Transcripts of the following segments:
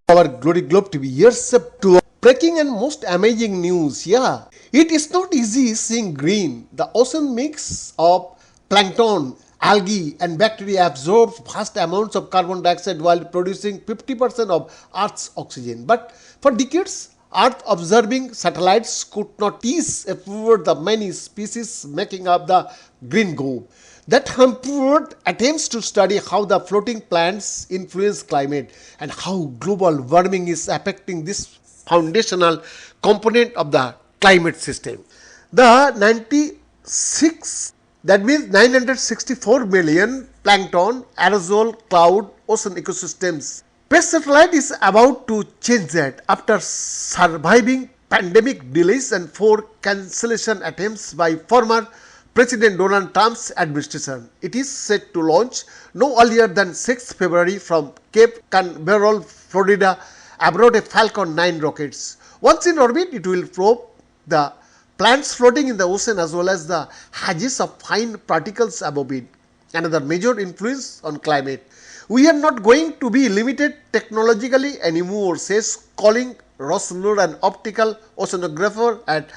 Our Glory Globe TV. Here's up to breaking and most amazing news. Yeah, it is not easy seeing green. The ocean mix of plankton, algae, and bacteria absorbs vast amounts of carbon dioxide while producing 50% of Earth's oxygen. But for decades, Earth observing satellites could not tease apart the many species making up the green globe. That hampered attempts to study how the floating plants influence climate and how global warming is affecting this foundational component of the climate system. The 96, that means 964 million plankton, aerosol, cloud, ocean ecosystems. Space satellite is about to change that after surviving pandemic delays and 4 cancellation attempts by former President Donald Trump's administration. It is set to launch no earlier than 6 February from Cape Canaveral, Florida, aboard a Falcon 9 rockets. Once in orbit, it will probe the plants floating in the ocean as well as the haze of fine particles above it. Another major influence on climate. We are not going to be limited technologically anymore, says Colin Rossler, an optical oceanographer at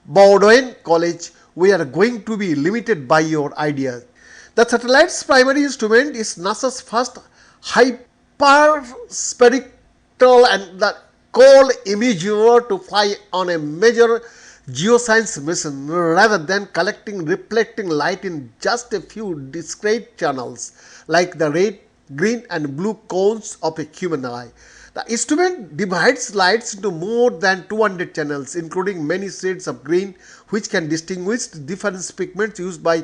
Bowdoin College. We are going to be limited by your ideas. The satellite's primary instrument is NASA's first hyperspherical and the cold imager to fly on a major geoscience mission rather than collecting reflecting light in just a few discrete channels like the red, green and blue cones of a human eye. The instrument divides lights into more than 200 channels, including many shades of green, which can distinguish different pigments used by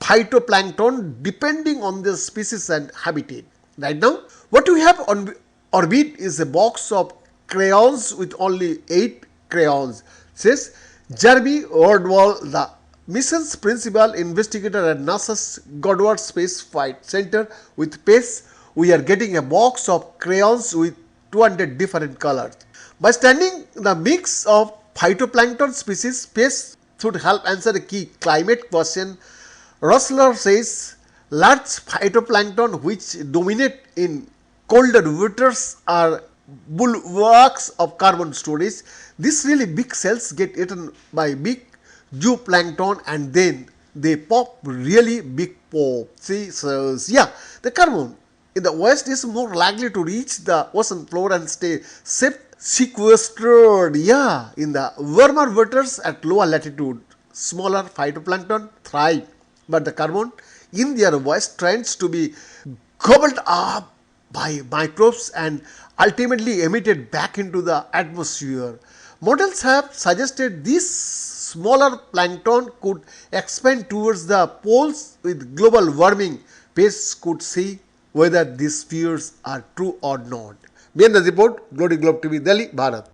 phytoplankton depending on their species and habitat. Right now, what we have on orbit is a box of crayons with only 8 crayons, says Jeremy Wardwell, the mission's principal investigator at NASA's Goddard Space Flight Center. With PACE, we are getting a box of crayons with 200 different colors. By studying the mix of phytoplankton species, PACE should help answer a key climate question. Rossler says large phytoplankton which dominate in colder waters are bulwarks of carbon storage. These really big cells get eaten by big zooplankton and then they pop really big pop. See, so yeah, the carbon in the west is more likely to reach the ocean floor and stay safe sequestered. Yeah, in the warmer waters at lower latitude, smaller phytoplankton thrive, but the carbon in their waste tends to be gobbled up by microbes and ultimately emitted back into the atmosphere. Models have suggested these smaller plankton could expand towards the poles with global warming. PACE could see whether these fears are true or not. Behind the report, Glory Globe TV, Delhi, Bharat.